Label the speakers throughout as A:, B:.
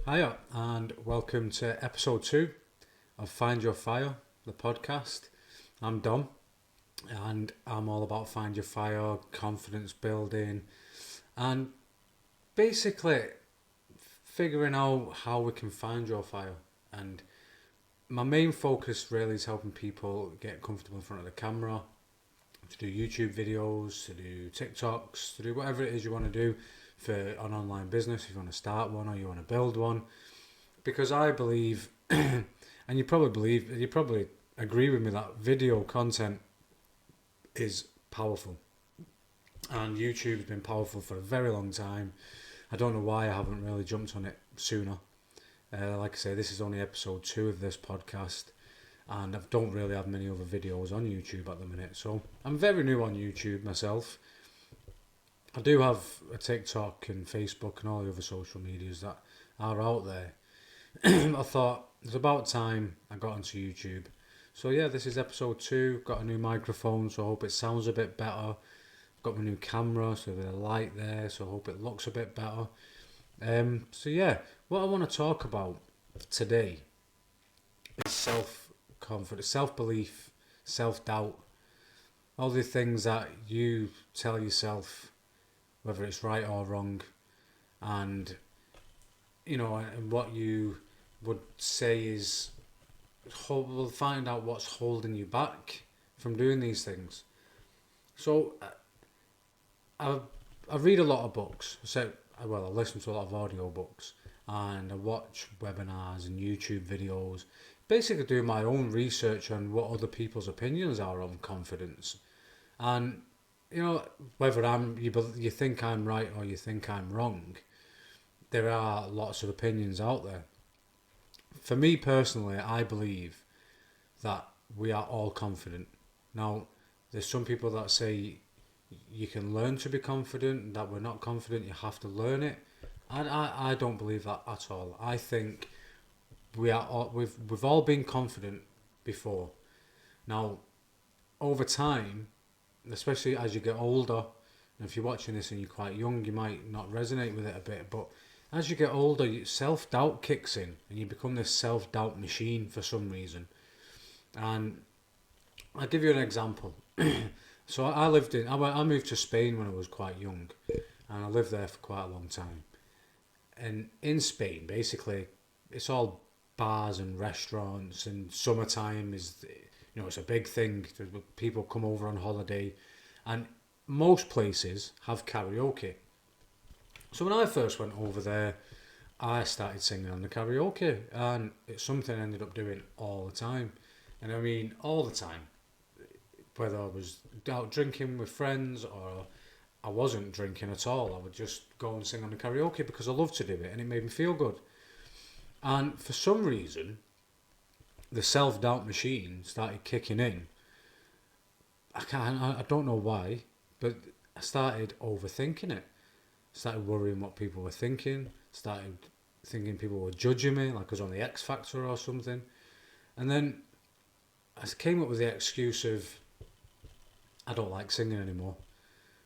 A: Hiya, and welcome to episode 2 of Find Your Fire, the podcast. I'm Dom, and I'm all about find your fire, confidence building, and basically figuring out how we can find your fire. And my main focus really is helping people get comfortable in front of the camera, to do YouTube videos, to do TikToks, to do whatever it is you want to do for an online business, if you want to start one or you want to build one. Because I believe, and you probably agree with me, that video content is powerful. And YouTube has been powerful for a very long time. I don't know why I haven't really jumped on it sooner. Like I say, this is only episode 2 of this podcast, and I don't really have many other videos on YouTube at the minute. So I'm very new on YouTube myself. I do have a TikTok and Facebook and all the other social medias that are out there. I thought it's about time I got onto YouTube. So yeah, this is episode 2. Got a new microphone, so I hope it sounds a bit better. Got my new camera, so there's a light there, so I hope it looks a bit better. So yeah, what I want to talk about today is self-confidence, self-belief, self-doubt, all the things that you tell yourself, whether it's right or wrong, and and what you would say is, we'll find out what's holding you back from doing these things. So I read a lot of books. I listen to a lot of audio books, and I watch webinars and YouTube videos, basically doing my own research on what other people's opinions are on confidence. And whether you think I'm right or you think I'm wrong, there are lots of opinions out there. For me personally, I believe that we are all confident. Now, there's some people that say you can learn to be confident, that we're not confident, you have to learn it. I don't believe that at all. I think we've all been confident before. Now, over time, especially as you get older, and if you're watching this and you're quite young, you might not resonate with it a bit, but as you get older, self-doubt kicks in, and you become this self-doubt machine for some reason. And I'll give you an example. So I moved to Spain when I was quite young, and I lived there for quite a long time. And in Spain, basically, it's all bars and restaurants, and summertime is, it's a big thing. People come over on holiday, and most places have karaoke. So when I first went over there, I started singing on the karaoke, and it's something I ended up doing all the time. And I mean all the time, whether I was out drinking with friends or I wasn't drinking at all, I would just go and sing on the karaoke because I loved to do it and it made me feel good. And for some reason, the self-doubt machine started kicking in. I don't know why, but I started overthinking it. Started worrying what people were thinking. Started thinking people were judging me, like I was on the X Factor or something. And then I came up with the excuse of, I don't like singing anymore.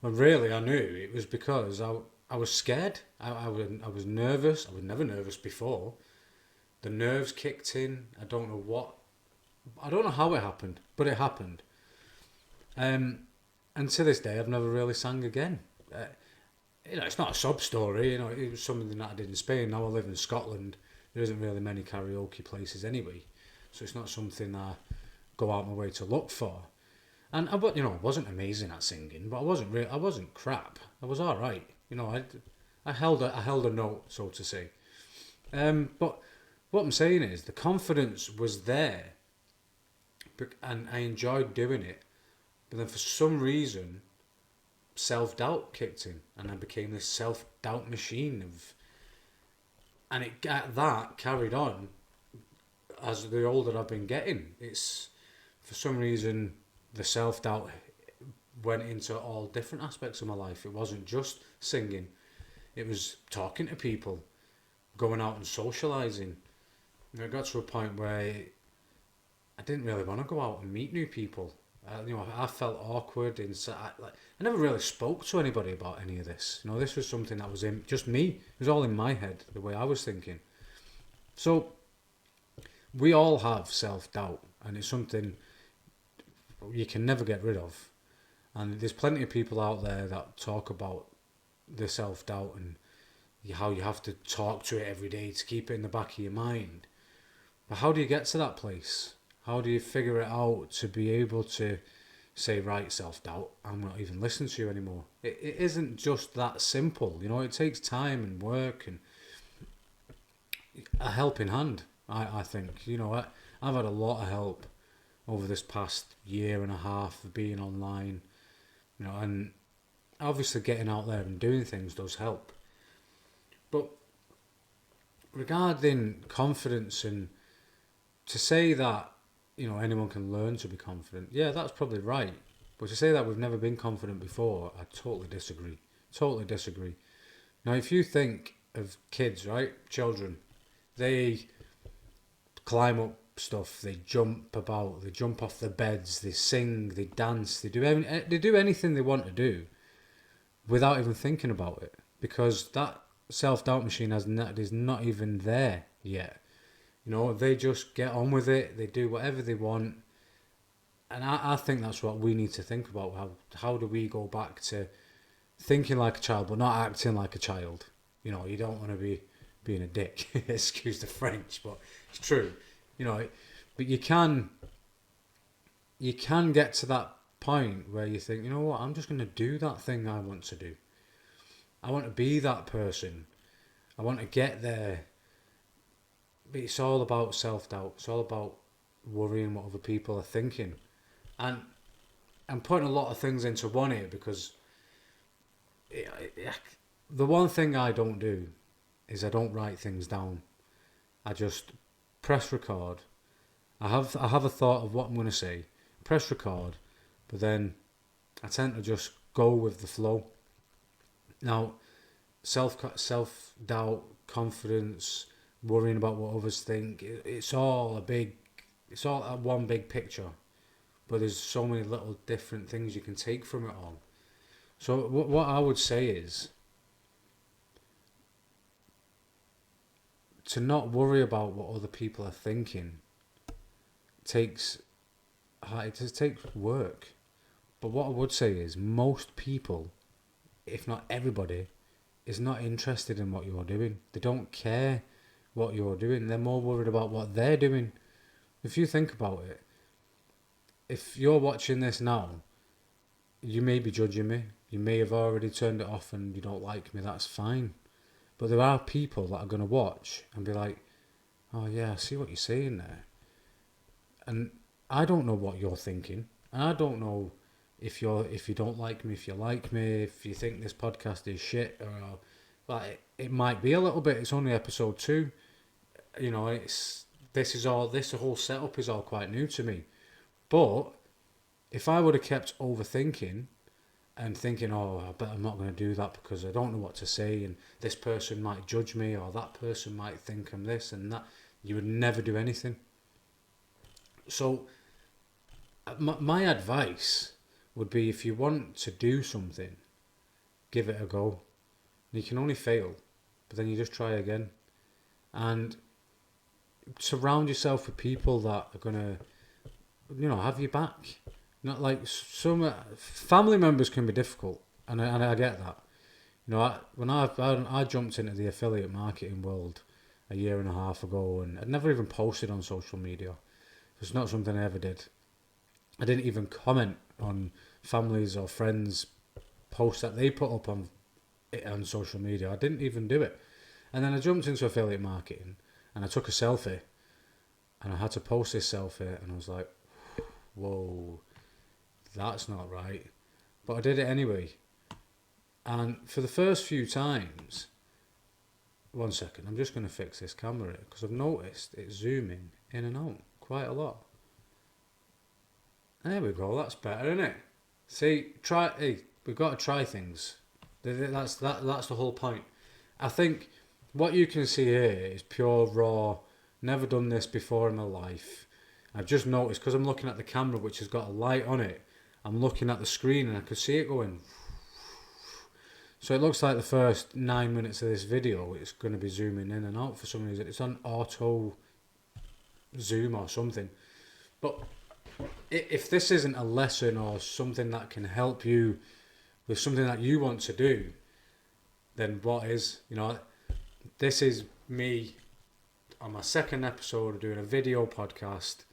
A: When really I knew it was because I was scared. I was nervous. I was never nervous before. The nerves kicked in. I don't know how it happened, but it happened. And to this day, I've never really sang again. It's not a sob story. It was something that I did in Spain. Now I live in Scotland. There isn't really many karaoke places anyway, so it's not something I go out my way to look for. And I wasn't amazing at singing, but I wasn't crap. I was all right. I held a note, so to say. But what I'm saying is the confidence was there, and I enjoyed doing it. But then for some reason, self-doubt kicked in, and I became this self-doubt machine and that carried on as the older I've been getting. It's, for some reason, the self-doubt went into all different aspects of my life. It wasn't just singing, it was talking to people, going out and socialising. It got to a point where I didn't really want to go out and meet new people. I felt awkward inside. I never really spoke to anybody about any of this. This was something that was in just me. It was all in my head, the way I was thinking. So we all have self-doubt, and it's something you can never get rid of. And there's plenty of people out there that talk about the self-doubt and how you have to talk to it every day to keep it in the back of your mind. But how do you get to that place? How do you figure it out to be able to say, right, self-doubt, I'm not even listening to you anymore? It isn't just that simple. It takes time and work and a helping hand, I think. I've had a lot of help over this past year and a half of being online, and obviously getting out there and doing things does help. But regarding confidence, and to say that, anyone can learn to be confident, yeah, that's probably right. But to say that we've never been confident before, I totally disagree. Totally disagree. Now, if you think of kids, right, children, they climb up stuff, they jump about, they jump off their beds, they sing, they dance, they do anything they want to do without even thinking about it, because that self-doubt machine is not even there yet. They just get on with it, they do whatever they want. And I think that's what we need to think about. How do we go back to thinking like a child but not acting like a child? You don't want to be being a dick. Excuse the French, but it's true. But you can get to that point where you think, what, I'm just going to do that thing I want to do. I want to be that person. I want to get there. But it's all about self-doubt. It's all about worrying what other people are thinking. And I'm putting a lot of things into one here because the one thing I don't do is I don't write things down. I just press record. I have a thought of what I'm going to say. Press record. But then I tend to just go with the flow. Now, self-doubt, confidence, worrying about what others think, it's all one big picture. But there's so many little different things you can take from it all. So what I would say is to not worry about what other people are thinking takes work. But what I would say is most people, if not everybody, is not interested in what you're doing. They don't care what you're doing. They're more worried about what they're doing. If you think about it, if you're watching this now, you may be judging me. You may have already turned it off and you don't like me. That's fine. But there are people that are going to watch and be like, oh yeah, I see what you're saying there. And I don't know what you're thinking. And I don't know if you don't like me, if you like me, if you think this podcast is shit, or like it might be a little bit. It's only episode 2. This whole setup is all quite new to me. But if I would have kept overthinking and thinking, oh, I bet I'm not going to do that because I don't know what to say and this person might judge me or that person might think I'm this and that, you would never do anything. So my advice would be, if you want to do something, give it a go. You can only fail, but then you just try again. And surround yourself with people that are going to, have your back. Not like some family members can be difficult, and I get that. When I jumped into the affiliate marketing world a year and a half ago, and I'd never even posted on social media. It's not something I ever did. I didn't even comment on families or friends' posts that they put up on social media. I didn't even do it. And then I jumped into affiliate marketing, and I took a selfie, and I had to post this selfie, and I was like, whoa, that's not right. But I did it anyway. And for the first few times, one second, I'm just going to fix this camera because I've noticed it's zooming in and out quite a lot. There we go, that's better, isn't it? See, we've got to try things. That's the whole point. I think what you can see here is pure raw, never done this before in my life. I've just noticed, because I'm looking at the camera which has got a light on it, I'm looking at the screen and I could see it going. So it looks like the first 9 minutes of this video, it's going to be zooming in and out for some reason. It's on auto zoom or something. But if this isn't a lesson or something that can help you with something that you want to do, then what is? This is me on my second episode of doing a video podcast.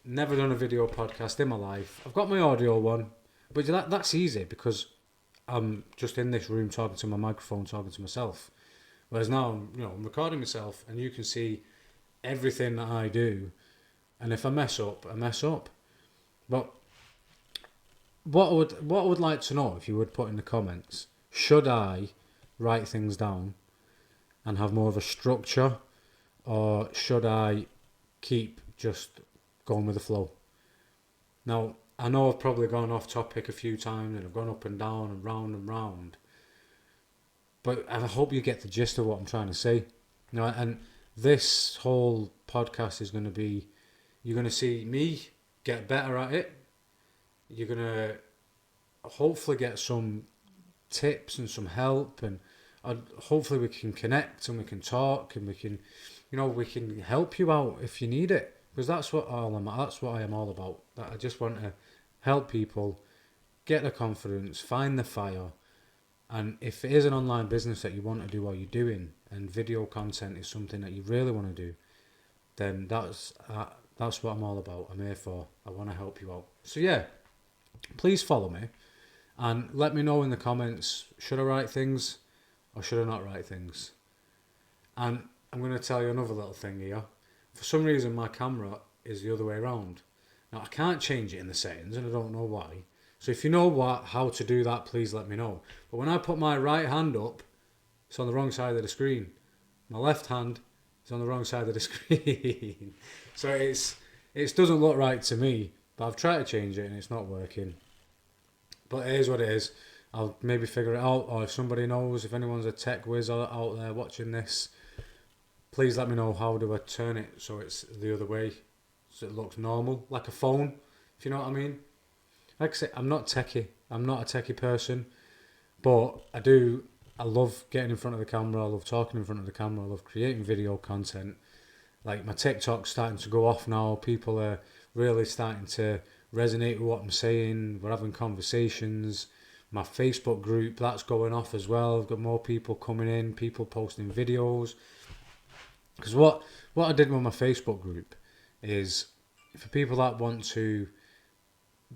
A: Never done a video podcast in my life. I've got my audio one, but that's easy because I'm just in this room talking to my microphone, talking to myself. Whereas now, I'm recording myself, and you can see everything that I do. And if I mess up, I mess up. But what I would like to know, if you would put in the comments, should I write things down and have more of a structure, or should I keep just going with the flow? Now, I know I've probably gone off topic a few times and I've gone up and down and round, but I hope you get the gist of what I'm trying to say. And this whole podcast is going to be, you're going to see me get better at it. You're going to hopefully get some tips and some help, and hopefully we can connect and we can talk and we can help you out if you need it. Because that's what I am all about. That I just want to help people get the confidence, find the fire, and if it is an online business that you want to do while you're doing, and video content is something that you really want to do, then that's what I'm all about. I'm here for. I want to help you out. So yeah, please follow me and let me know in the comments, should I write things or should I not write things? And I'm going to tell you another little thing here. For some reason, my camera is the other way around. Now, I can't change it in the settings, and I don't know why. So if you know how to do that, please let me know. But when I put my right hand up, it's on the wrong side of the screen. My left hand is on the wrong side of the screen. So it doesn't look right to me, but I've tried to change it, and it's not working. But it is what it is. I'll maybe figure it out, or if somebody knows, if anyone's a tech whiz out there watching this, please let me know, how do I turn it so it's the other way, so it looks normal, like a phone, if you know what I mean. Like I say, I'm not a techie person, but I love getting in front of the camera, I love talking in front of the camera, I love creating video content. Like my TikTok's starting to go off now, people are really starting to resonate with what I'm saying, we're having conversations. My Facebook group, that's going off as well, I've got more people coming in, people posting videos. Because what I did with my Facebook group is for people that want to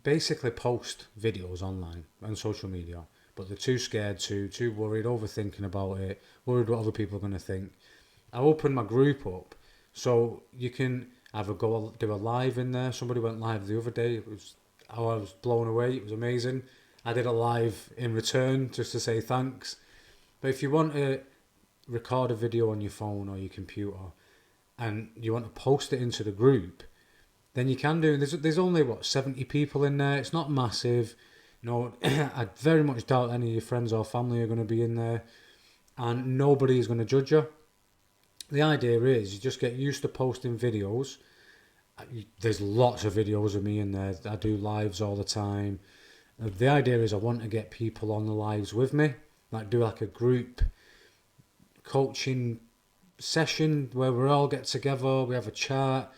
A: basically post videos online on social media, but they're too scared too worried, overthinking about it, worried what other people are going to think. I opened my group up so you can either do a live in there. Somebody went live the other day. I was blown away. It was amazing. I did a live in return just to say thanks. But if you want to record a video on your phone or your computer and you want to post it into the group, then you can do. There's only 70 people in there. It's not massive. I very much doubt any of your friends or family are going to be in there, and nobody is going to judge you. The idea is you just get used to posting videos. There's lots of videos of me in there. I do lives all the time. The idea is I want to get people on the lives with me, do like a group coaching session where we all get together, we have a chat,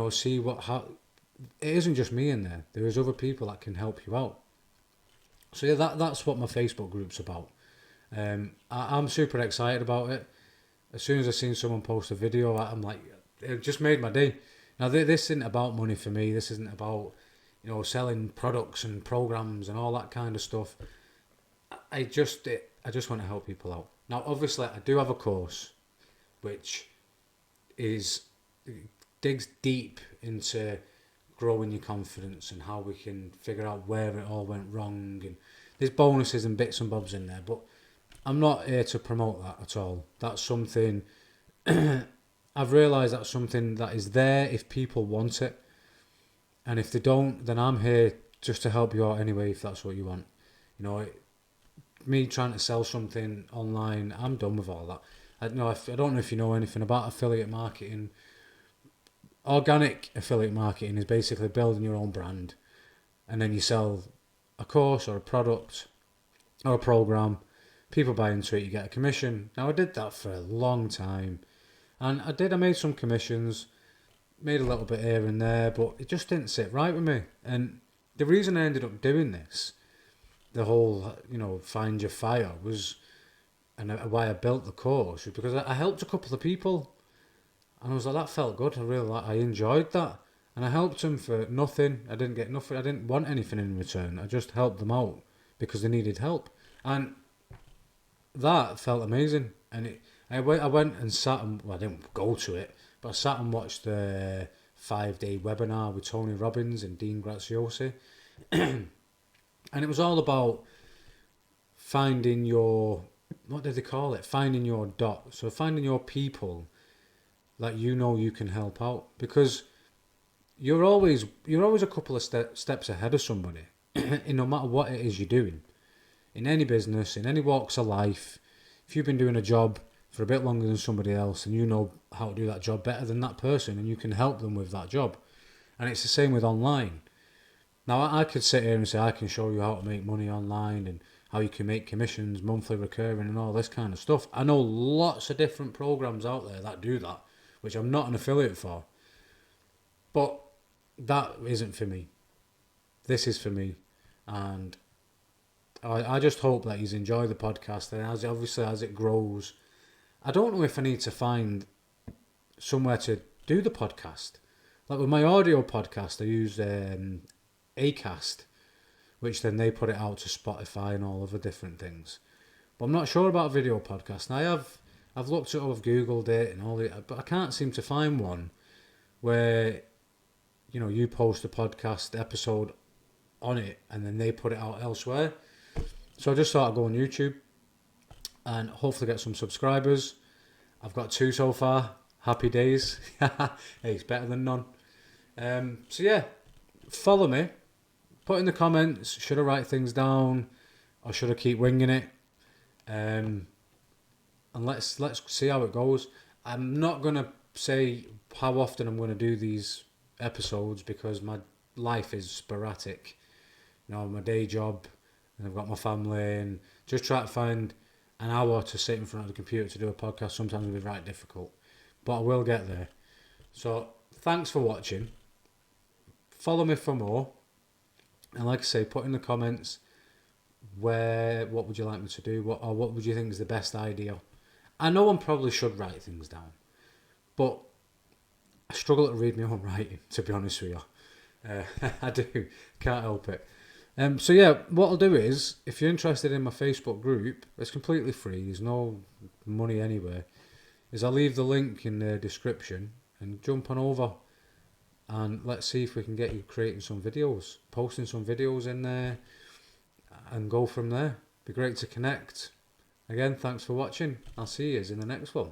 A: see how it isn't just me in there. There is other people that can help you out. So yeah, that's what my Facebook group's about. I'm super excited about it. As soon as I seen someone post a video, I'm like, it just made my day. Now this isn't about money for me. This isn't about selling products and programs and all that kind of stuff. I just want to help people out. Now, obviously, I do have a course which digs deep into growing your confidence and how we can figure out where it all went wrong. And there's bonuses and bits and bobs in there, but I'm not here to promote that at all. That's something I've realised that's something that is there if people want it, and if they don't, then I'm here just to help you out anyway. If that's what you want, me trying to sell something online, I'm done with all that. I don't know if you know anything about affiliate marketing. Organic affiliate marketing is basically building your own brand, and then you sell a course or a product or a program, people buy into it, you get a commission. Now I did that for a long time, and I made some commissions, made a little bit here and there, but it just didn't sit right with me. And the reason I ended up doing this, the whole, find your fire, was, and why I built the course, was because I helped a couple of people, and I was like, that felt good. I enjoyed that, and I helped them for nothing. I didn't get nothing. I didn't want anything in return. I just helped them out because they needed help, and that felt amazing. And I went and sat and, well, I didn't go to it, but I sat and watched the 5-day webinar with Tony Robbins and Dean Graziosi. And it was all about finding your, what did they call it? Finding your dot. So finding your people that you can help out, because you're always a couple of steps ahead of somebody, in no matter what it is you're doing. In any business, in any walks of life, if you've been doing a job for a bit longer than somebody else, and you know how to do that job better than that person, and you can help them with that job. And it's the same with online. Now, I could sit here and say I can show you how to make money online and how you can make commissions, monthly recurring, and all this kind of stuff. I know lots of different programs out there that do that, which I'm not an affiliate for. But that isn't for me. This is for me. And I just hope that you enjoy the podcast, and as it grows, I don't know if I need to find somewhere to do the podcast. Like with my audio podcast, I use Acast, which then they put it out to Spotify and all other different things. But I'm not sure about a video podcast. Now I've looked at it, I've Googled it and all that, but I can't seem to find one where you post a podcast episode on it and then they put it out elsewhere. So I just thought I'd go on YouTube and hopefully get some subscribers. I've got 2 so far. Happy days. Hey, it's better than none. So yeah, follow me. Put in the comments, should I write things down or should I keep winging it? And let's see how it goes. I'm not going to say how often I'm going to do these episodes because my life is sporadic. My day job, and I've got my family, and just try to find an hour to sit in front of the computer to do a podcast sometimes will be right difficult, but I will get there. So thanks for watching. Follow me for more, and like I say, put in the comments what would you like me to do, what would you think is the best idea. I know I probably should write things down, but I struggle to read my own writing, to be honest with you. I do, can't help it. So yeah, what I'll do is, if you're interested in my Facebook group, it's completely free, there's no money anywhere, is I'll leave the link in the description and jump on over and let's see if we can get you creating some videos, posting some videos in there and go from there. Be great to connect. Again, thanks for watching. I'll see you in the next one.